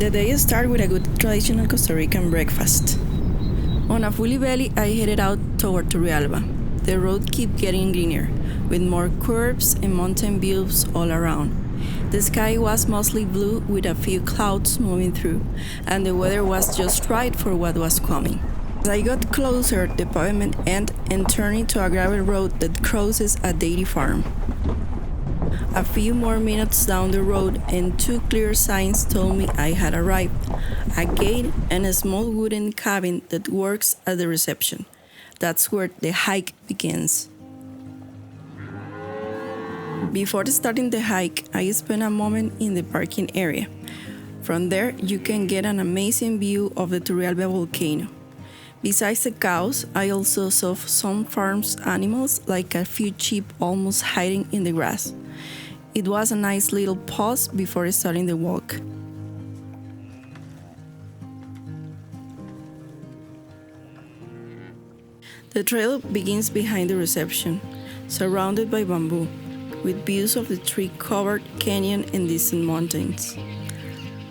The day started with a good traditional Costa Rican breakfast. On a fully belly, I headed out toward Turrialba. The road kept getting greener, with more curves and mountain views all around. The sky was mostly blue with a few clouds moving through, and the weather was just right for what was coming. As I got closer, the pavement ended and turned into a gravel road that crosses a dairy farm. A few more minutes down the road, and two clear signs told me I had arrived: a gate and a small wooden cabin that works as the reception. That's where the hike begins. Before starting the hike, I spent a moment in the parking area. From there, you can get an amazing view of the Turrialba volcano. Besides the cows, I also saw some farm animals, like a few sheep almost hiding in the grass. It was a nice little pause before starting the walk. The trail begins behind the reception, surrounded by bamboo, with views of the tree-covered canyon and distant mountains.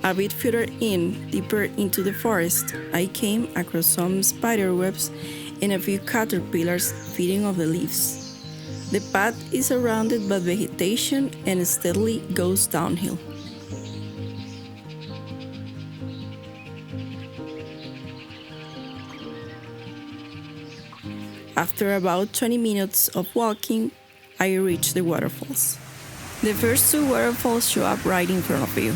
A bit further in, deeper into the forest, I came across some spider webs and a few caterpillars feeding off the leaves. The path is surrounded by vegetation and steadily goes downhill. After about 20 minutes of walking, I reached the waterfalls. The first two waterfalls show up right in front of you.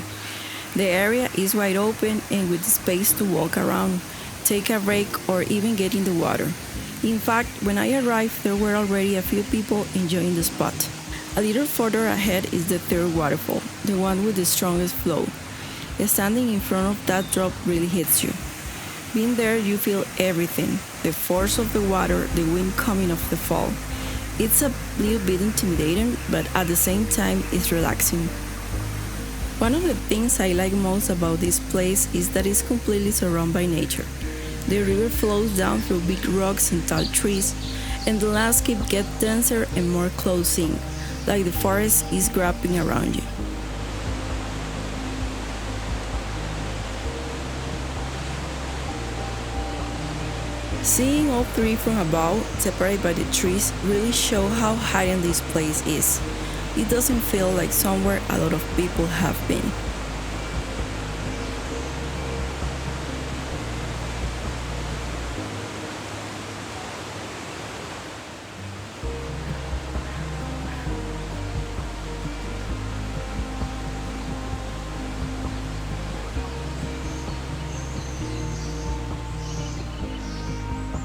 The area is wide open and with space to walk around, take a break, or even get in the water. In fact, when I arrived, there were already a few people enjoying the spot. A little further ahead is the third waterfall, the one with the strongest flow. Standing in front of that drop really hits you. Being there, you feel everything: the force of the water, the wind coming off the fall. It's a little bit intimidating, but at the same time, it's relaxing. One of the things I like most about this place is that it's completely surrounded by nature. The river flows down through big rocks and tall trees, and the landscape gets denser and more close in, like the forest is wrapping around you. Seeing all three from above, separated by the trees, really show how hidden this place is. It doesn't feel like somewhere a lot of people have been.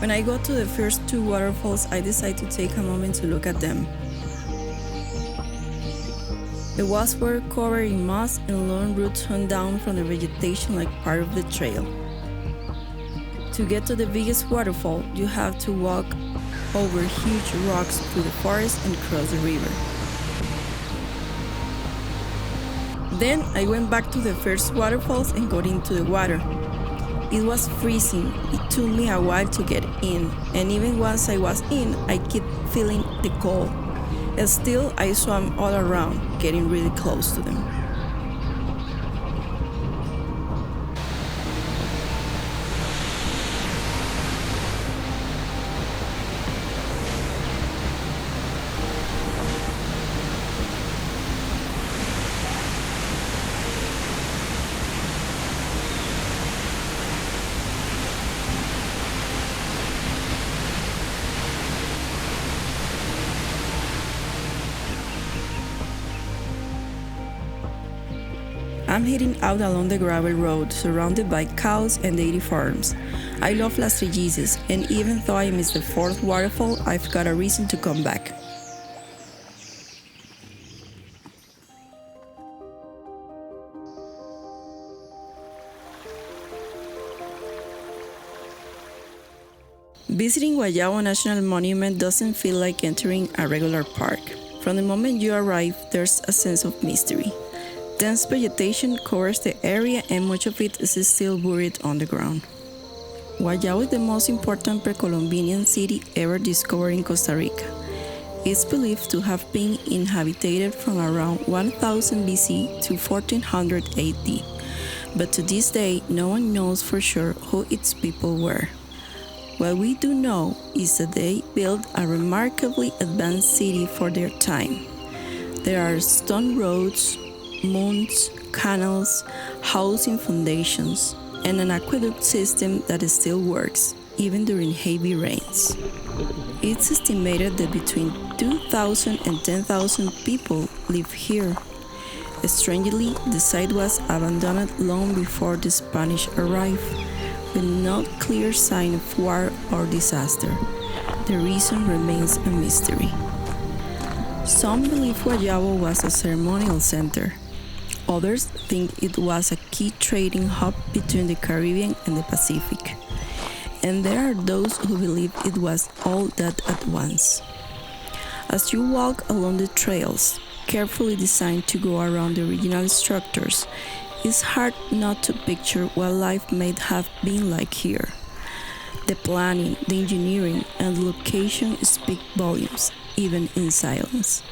When I got to the first two waterfalls, I decided to take a moment to look at them. The walls were covered in moss and long roots hung down from the vegetation like part of the trail. To get to the biggest waterfall, you have to walk over huge rocks through the forest and cross the river. Then I went back to the first waterfalls and got into the water. It was freezing. It took me a while to get in, and even once I was in, I kept feeling the cold. And still, I swam all around, getting really close to them. I'm heading out along the gravel road, surrounded by cows and dairy farms. I love Las Trillizas, and even though I missed the fourth waterfall, I've got a reason to come back. Visiting Guayabo National Monument doesn't feel like entering a regular park. From the moment you arrive, there's a sense of mystery. Dense vegetation covers the area and much of it is still buried underground. Guayabo is the most important pre-Columbian city ever discovered in Costa Rica. It's believed to have been inhabited from around 1000 BC to 1400 AD. but to this day, no one knows for sure who its people were. What we do know is that they built a remarkably advanced city for their time. There are stone roads, mounds, canals, housing foundations, and an aqueduct system that still works, even during heavy rains. It's estimated that between 2,000 and 10,000 people live here. Strangely, the site was abandoned long before the Spanish arrived, with no clear sign of war or disaster. The reason remains a mystery. Some believe Guayabo was a ceremonial center. Others think it was a key trading hub between the Caribbean and the Pacific. And there are those who believe it was all that at once. As you walk along the trails, carefully designed to go around the original structures, it's hard not to picture what life might have been like here. The planning, the engineering, and the location speak volumes, even in silence.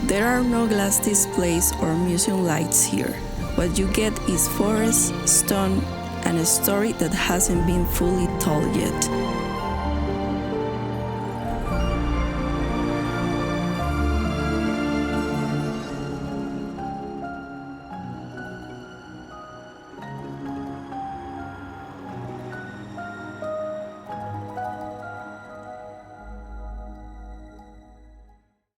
There are no glass displays or museum lights here. What you get is forest, stone, and a story that hasn't been fully told yet.